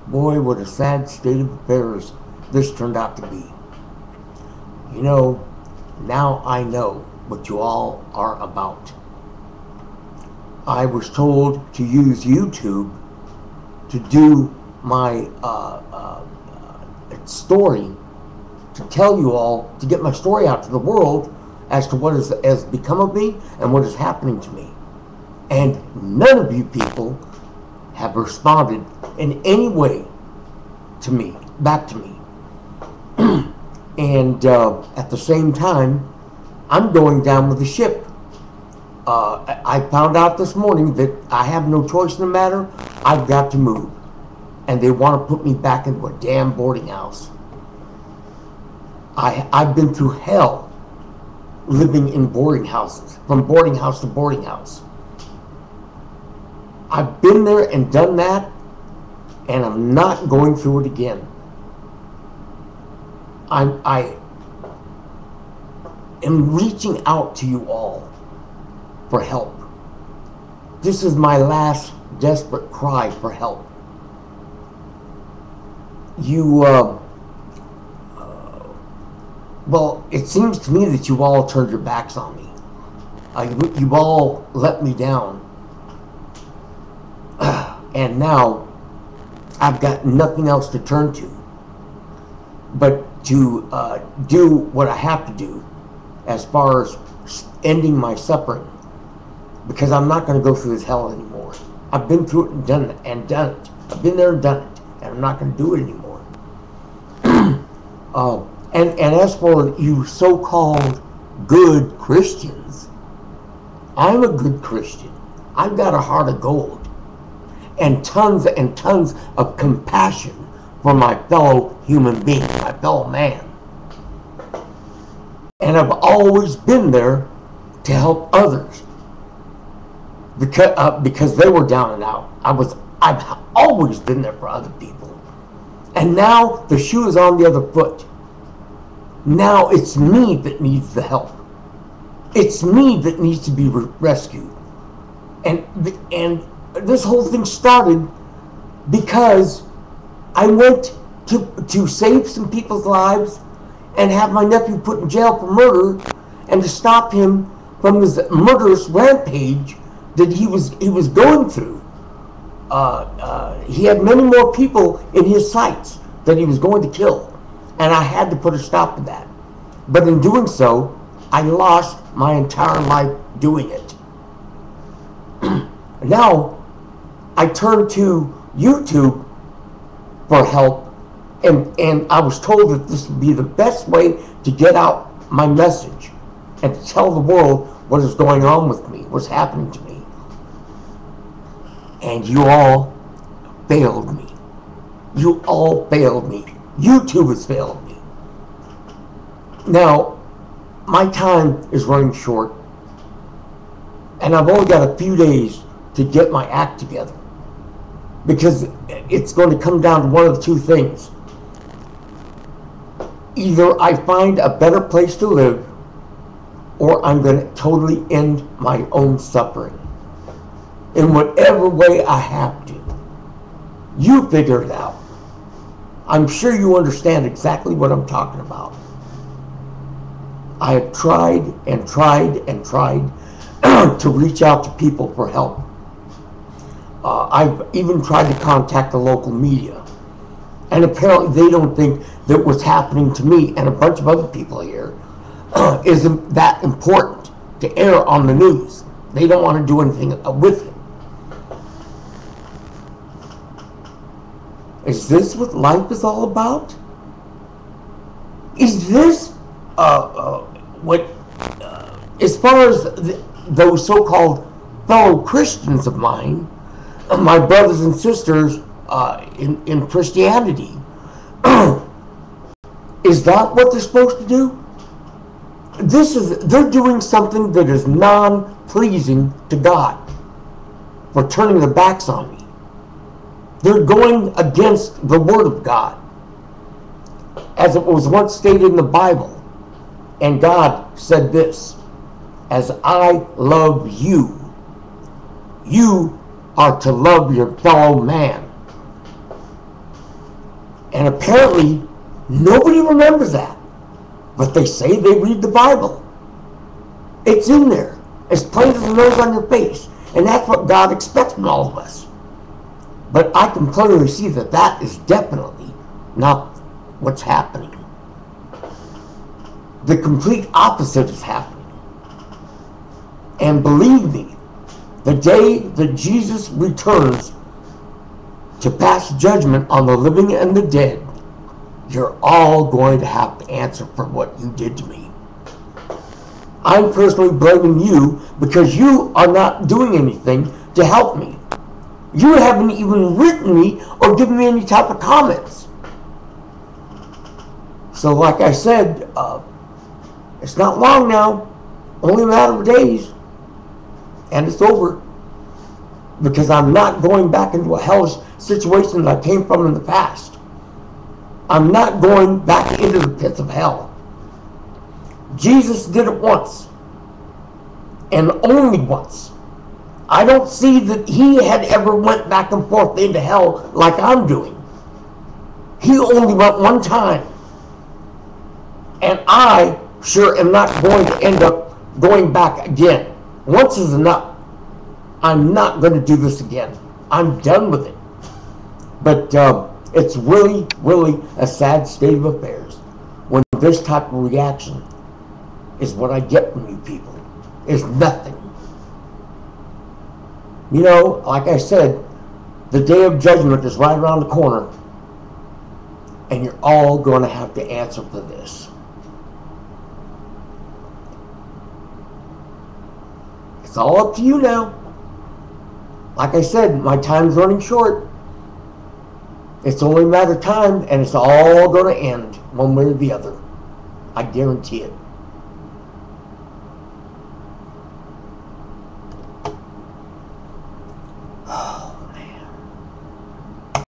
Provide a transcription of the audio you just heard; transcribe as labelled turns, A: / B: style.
A: Boy, what a sad state of affairs this turned out to be. You know, now I know what you all are about. I was told to use YouTube to do my story, to tell you all, to get my story out to the world as to what has become of me and what is happening to me. And none of you people have responded in any way to me, back to me. And at the same time, I'm going down with the ship. I found out this morning that I have no choice in the matter. I've got to move. And they want to put me back into a damn boarding house. I've been through hell living in boarding houses, from boarding house to boarding house. I've been there and done that, and I'm not going through it again. I am reaching out to you all for help. This is my last desperate cry for help. Well, it seems to me that you all turned your backs on me. You all let me down. And now I've got nothing else to turn to but to do what I have to do as far as ending my suffering, because I'm not going to go through this hell anymore. I've been through it and done it and done it. I've been there and done it, and I'm not going to do it anymore. And as for you so-called good Christians, I'm a good Christian. I've got a heart of gold and tons of compassion for my fellow human being, my fellow man. And I've always been there to help others because they were down and out. I've always been there for other people. And now the shoe is on the other foot. Now it's me that needs the help. It's me that needs to be rescued. And this whole thing started because I went to save some people's lives and have my nephew put in jail for murder, and to stop him from his murderous rampage that he was going through. He had many more people in his sights that he was going to kill, and I had to put a stop to that. But in doing so, I lost my entire life doing it. Now, I turned to YouTube for help, and I was told that this would be the best way to get out my message and to tell the world what is going on with me, what's happening to me. And you all failed me. You all failed me. YouTube has failed me. Now, my time is running short, and I've only got a few days to get my act together, because it's going to come down to one of the two things. Either I find a better place to live, or I'm going to totally end my own suffering in whatever way I have to. You figure it out. I'm sure you understand exactly what I'm talking about. I have tried and tried and tried to reach out to people for help. I've even tried to contact the local media, and apparently they don't think that what's happening to me and a bunch of other people here isn't that important to air on the news. They don't want to do anything with it. Is this what life is all about? Is this as far as those so-called fellow Christians of mine, my brothers and sisters in Christianity, is that what they're supposed to do? They're doing something that is non-pleasing to God for turning their backs on me. They're going against the Word of God, as it was once stated in the Bible. And God said this: as I love you, you are to love your fellow man. And apparently, nobody remembers that. But they say they read the Bible. It's in there. It's plain as the nose on your face. And that's what God expects from all of us. But I can clearly see that that is definitely not what's happening. The complete opposite is happening. And believe me, the day that Jesus returns to pass judgment on the living and the dead, you're all going to have to answer for what you did to me. I'm personally blaming you because you are not doing anything to help me. You haven't even written me or given me any type of comments. So like I said, it's not long now, only a matter of days, and it's over. Because I'm not going back into a hellish situation that I came from in the past. I'm not going back into the pits of hell. Jesus did it once, and only once. I don't see that he had ever went back and forth into hell like I'm doing. He only went one time. And I sure am not going to end up going back again. Once is enough. I'm not going to do this again. I'm done with it. But it's really, really a sad state of affairs when this type of reaction is what I get from you people. It's nothing. You know, like I said, the day of judgment is right around the corner, and you're all going to have to answer for this. It's all up to you now. Like I said, my time's running short. It's only a matter of time, and it's all going to end one way or the other. I guarantee it.